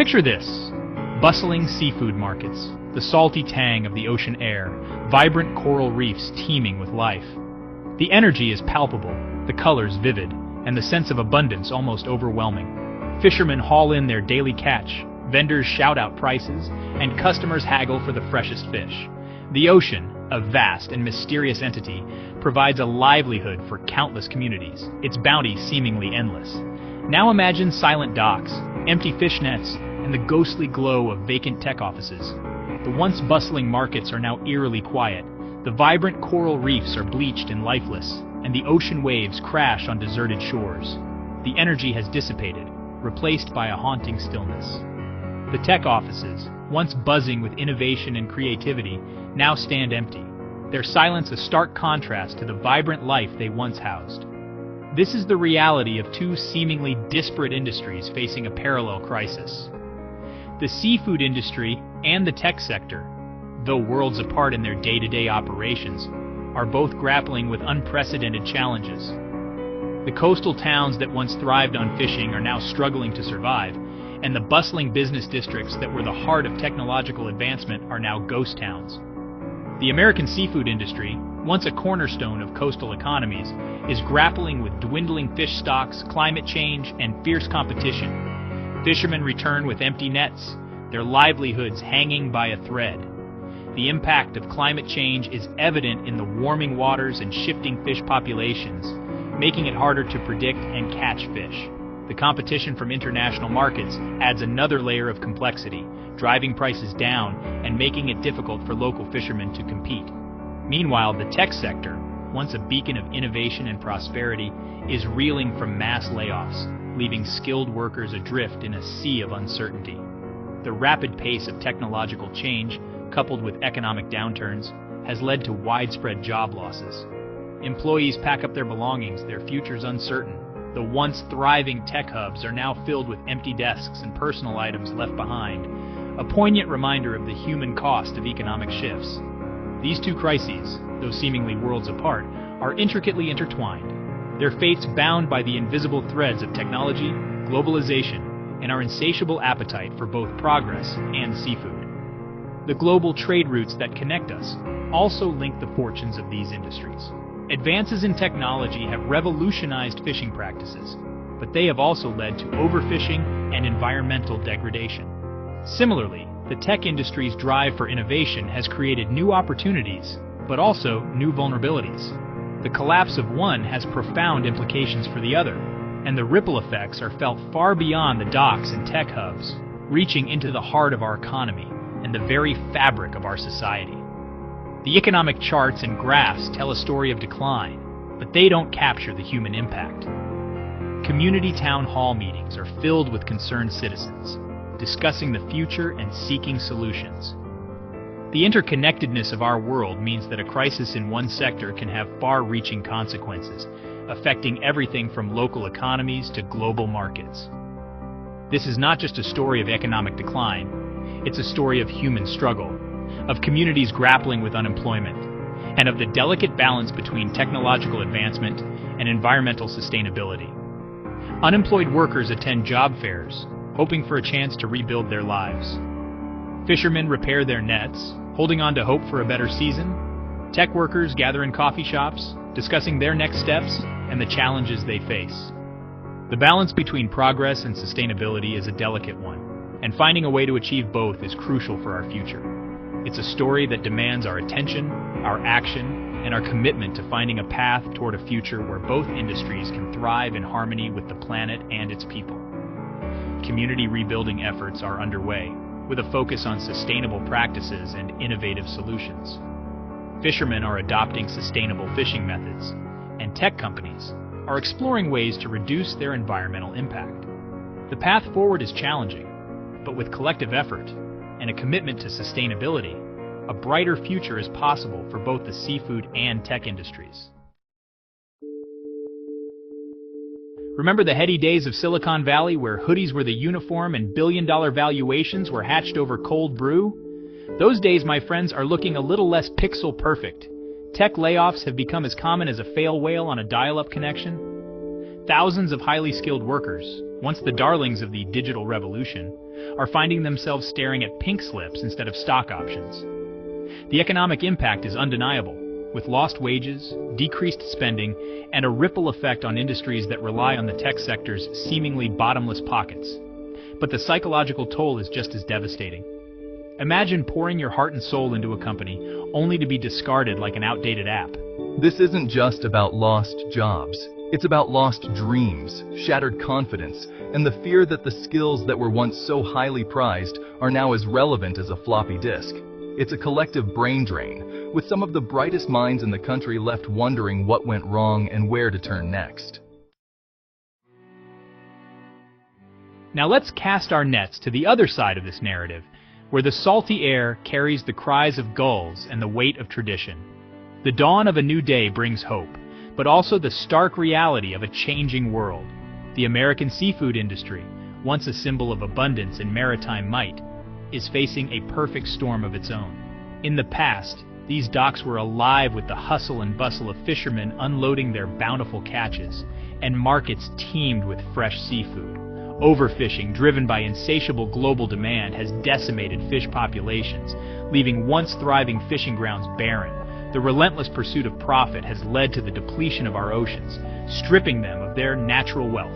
Picture this: bustling seafood markets, the salty tang of the ocean air, vibrant coral reefs teeming with life. The energy is palpable, the colors vivid, and the sense of abundance almost overwhelming. Fishermen haul in their daily catch, vendors shout out prices, and customers haggle for the freshest fish. The ocean, a vast and mysterious entity, provides a livelihood for countless communities, its bounty seemingly endless. Now imagine silent docks, empty fish nets, and the ghostly glow of vacant tech offices. The once bustling markets are now eerily quiet. The vibrant coral reefs are bleached and lifeless, and the ocean waves crash on deserted shores. The energy has dissipated, replaced by a haunting stillness. The tech offices, once buzzing with innovation and creativity, now stand empty, their silence a stark contrast to the vibrant life they once housed. This is the reality of two seemingly disparate industries facing a parallel crisis. The seafood industry and the tech sector, though worlds apart in their day-to-day operations, are both grappling with unprecedented challenges. The coastal towns that once thrived on fishing are now struggling to survive, and the bustling business districts that were the heart of technological advancement are now ghost towns. The American seafood industry, once a cornerstone of coastal economies, is grappling with dwindling fish stocks, climate change, and fierce competition. Fishermen return with empty nets, their livelihoods hanging by a thread. The impact of climate change is evident in the warming waters and shifting fish populations, making it harder to predict and catch fish. The competition from international markets adds another layer of complexity, driving prices down and making it difficult for local fishermen to compete. Meanwhile, the tech sector, once a beacon of innovation and prosperity, is reeling from mass layoffs, leaving skilled workers adrift in a sea of uncertainty. The rapid pace of technological change, coupled with economic downturns, has led to widespread job losses. Employees pack up their belongings, their futures uncertain. The once thriving tech hubs are now filled with empty desks and personal items left behind, a poignant reminder of the human cost of economic shifts. These two crises, though seemingly worlds apart, are intricately intertwined, their fates bound by the invisible threads of technology, globalization, and our insatiable appetite for both progress and seafood. The global trade routes that connect us also link the fortunes of these industries. Advances in technology have revolutionized fishing practices, but they have also led to overfishing and environmental degradation. Similarly, the tech industry's drive for innovation has created new opportunities, but also new vulnerabilities. The collapse of one has profound implications for the other, and the ripple effects are felt far beyond the docks and tech hubs, reaching into the heart of our economy and the very fabric of our society. The economic charts and graphs tell a story of decline, but they don't capture the human impact. Community town hall meetings are filled with concerned citizens, discussing the future and seeking solutions. The interconnectedness of our world means that a crisis in one sector can have far-reaching consequences, affecting everything from local economies to global markets. This is not just a story of economic decline, it's a story of human struggle, of communities grappling with unemployment, and of the delicate balance between technological advancement and environmental sustainability. Unemployed workers attend job fairs, hoping for a chance to rebuild their lives. Fishermen repair their nets, holding on to hope for a better season. Tech workers gather in coffee shops, discussing their next steps and the challenges they face. The balance between progress and sustainability is a delicate one, and finding a way to achieve both is crucial for our future. It's a story that demands our attention, our action, and our commitment to finding a path toward a future where both industries can thrive in harmony with the planet and its people. Community rebuilding efforts are underway, with a focus on sustainable practices and innovative solutions. Fishermen are adopting sustainable fishing methods, and tech companies are exploring ways to reduce their environmental impact. The path forward is challenging, but with collective effort and a commitment to sustainability, a brighter future is possible for both the seafood and tech industries. Remember the heady days of Silicon Valley where hoodies were the uniform and billion-dollar valuations were hatched over cold brew? Those days, my friends, are looking a little less pixel perfect. Tech layoffs have become as common as a fail whale on a dial-up connection. Thousands of highly skilled workers, once the darlings of the digital revolution, are finding themselves staring at pink slips instead of stock options. The economic impact is undeniable, with lost wages, decreased spending, and a ripple effect on industries that rely on the tech sector's seemingly bottomless pockets. But the psychological toll is just as devastating. Imagine pouring your heart and soul into a company only to be discarded like an outdated app. This isn't just about lost jobs. It's about lost dreams, shattered confidence, and the fear that the skills that were once so highly prized are now as relevant as a floppy disk. It's a collective brain drain, with some of the brightest minds in the country left wondering what went wrong and where to turn next. Now let's cast our nets to the other side of this narrative, where the salty air carries the cries of gulls and the weight of tradition. The dawn of a new day brings hope, but also the stark reality of a changing world. The American seafood industry, once a symbol of abundance and maritime might, is facing a perfect storm of its own. In the past, these docks were alive with the hustle and bustle of fishermen unloading their bountiful catches, and markets teemed with fresh seafood. Overfishing, driven by insatiable global demand, has decimated fish populations, leaving once thriving fishing grounds barren. The relentless pursuit of profit has led to the depletion of our oceans, stripping them of their natural wealth.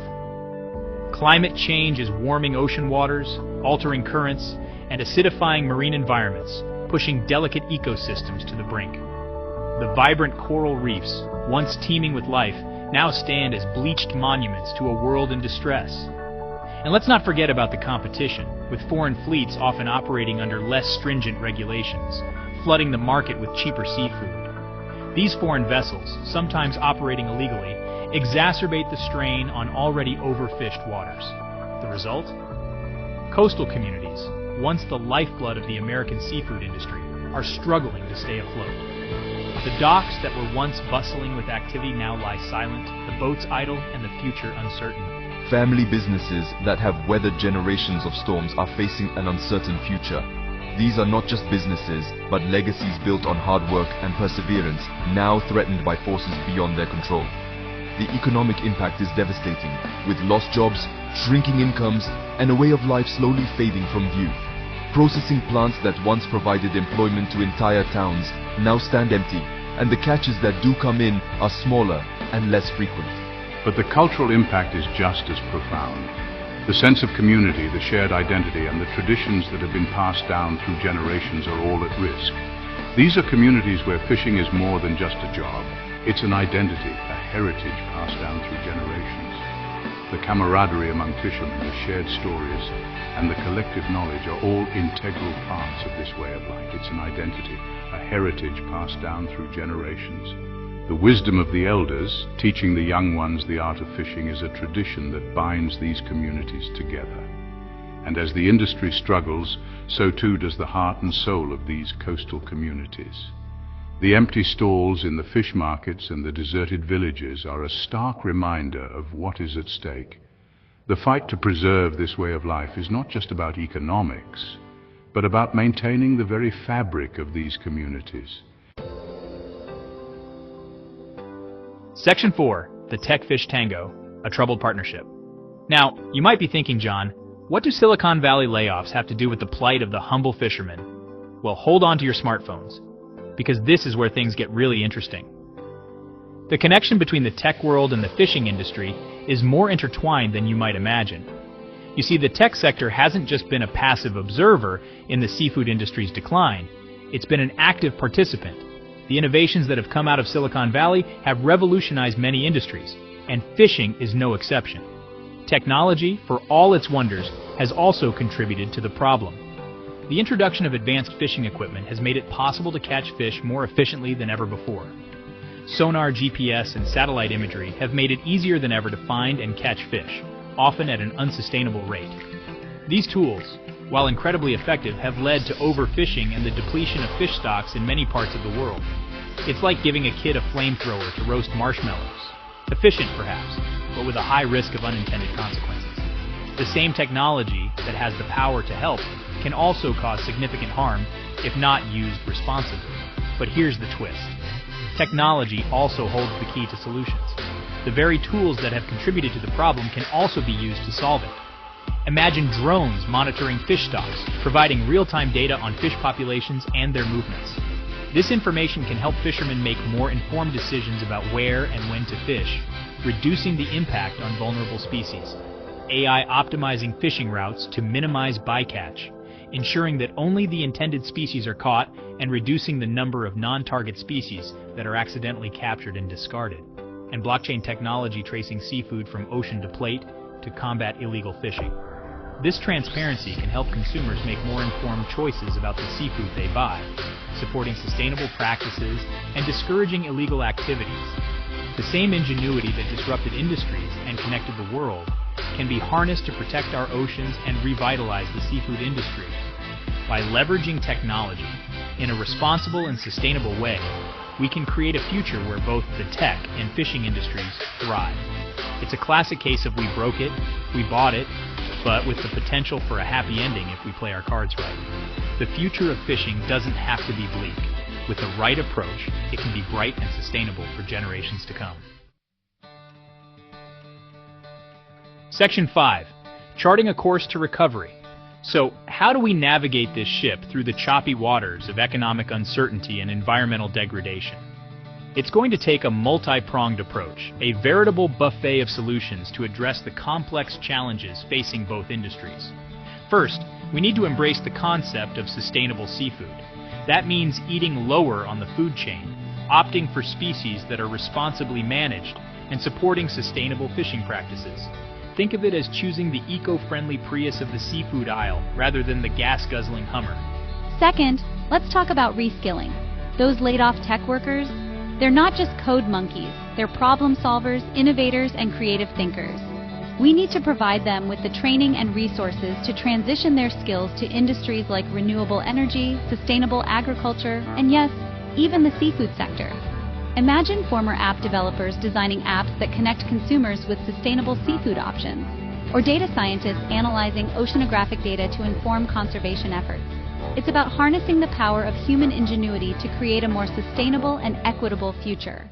Climate change is warming ocean waters, altering currents, and acidifying marine environments, pushing delicate ecosystems to the brink. The vibrant coral reefs, once teeming with life, now stand as bleached monuments to a world in distress. And let's not forget about the competition, with foreign fleets often operating under less stringent regulations, flooding the market with cheaper seafood. These foreign vessels, sometimes operating illegally, exacerbate the strain on already overfished waters. The result? Coastal communities, once the lifeblood of the American seafood industry, are struggling to stay afloat. The docks that were once bustling with activity now lie silent, the boats idle, and the future uncertain. Family businesses that have weathered generations of storms are facing an uncertain future. These are not just businesses, but legacies built on hard work and perseverance, now threatened by forces beyond their control. The economic impact is devastating, with lost jobs, shrinking incomes, and a way of life slowly fading from view. Processing plants that once provided employment to entire towns now stand empty, and the catches that do come in are smaller and less frequent. But the cultural impact is just as profound. The sense of community, the shared identity, and the traditions that have been passed down through generations are all at risk. These are communities where fishing is more than just a job. It's an identity, a heritage passed down through generations. The camaraderie among fishermen, the shared stories, and the collective knowledge are all integral parts of this way of life. It's an identity, a heritage passed down through generations. The wisdom of the elders, teaching the young ones the art of fishing, is a tradition that binds these communities together. And as the industry struggles, so too does the heart and soul of these coastal communities. The empty stalls in the fish markets and the deserted villages are a stark reminder of what is at stake. The fight to preserve this way of life is not just about economics, but about maintaining the very fabric of these communities. Section 4, the Tech-Fish Tango, a troubled partnership. Now, you might be thinking, John, what do Silicon Valley layoffs have to do with the plight of the humble fisherman? Well, hold on to your smartphones, because this is where things get really interesting. The connection between the tech world and the fishing industry is more intertwined than you might imagine. You see, the tech sector hasn't just been a passive observer in the seafood industry's decline, it's been an active participant. The innovations that have come out of Silicon Valley have revolutionized many industries, and fishing is no exception. Technology, for all its wonders, has also contributed to the problem. The introduction of advanced fishing equipment has made it possible to catch fish more efficiently than ever before. Sonar, GPS, and satellite imagery have made it easier than ever to find and catch fish, often at an unsustainable rate. These tools, while incredibly effective, have led to overfishing and the depletion of fish stocks in many parts of the world. It's like giving a kid a flamethrower to roast marshmallows. Efficient, perhaps, but with a high risk of unintended consequences. The same technology that has the power to help can also cause significant harm if not used responsibly. But here's the twist. Technology also holds the key to solutions. The very tools that have contributed to the problem can also be used to solve it. Imagine drones monitoring fish stocks, providing real-time data on fish populations and their movements. This information can help fishermen make more informed decisions about where and when to fish, reducing the impact on vulnerable species. AI optimizing fishing routes to minimize bycatch, ensuring that only the intended species are caught and reducing the number of non-target species that are accidentally captured and discarded. And blockchain technology tracing seafood from ocean to plate to combat illegal fishing. This transparency can help consumers make more informed choices about the seafood they buy, supporting sustainable practices and discouraging illegal activities. The same ingenuity that disrupted industries and connected the world can be harnessed to protect our oceans and revitalize the seafood industry. By leveraging technology in a responsible and sustainable way, we can create a future where both the tech and fishing industries thrive. It's a classic case of we broke it, we bought it, but with the potential for a happy ending if we play our cards right. The future of fishing doesn't have to be bleak. With the right approach, it can be bright and sustainable for generations to come. Section 5. Charting a course to recovery. So, how do we navigate this ship through the choppy waters of economic uncertainty and environmental degradation? It's going to take a multi-pronged approach, a veritable buffet of solutions to address the complex challenges facing both industries. First, we need to embrace the concept of sustainable seafood. That means eating lower on the food chain, opting for species that are responsibly managed, and supporting sustainable fishing practices. Think of it as choosing the eco-friendly Prius of the seafood aisle rather than the gas-guzzling Hummer. Second, let's talk about reskilling. Those laid-off tech workers, they're not just code monkeys, they're problem solvers, innovators, and creative thinkers. We need to provide them with the training and resources to transition their skills to industries like renewable energy, sustainable agriculture, and yes, even the seafood sector. Imagine former app developers designing apps that connect consumers with sustainable seafood options, or data scientists analyzing oceanographic data to inform conservation efforts. It's about harnessing the power of human ingenuity to create a more sustainable and equitable future.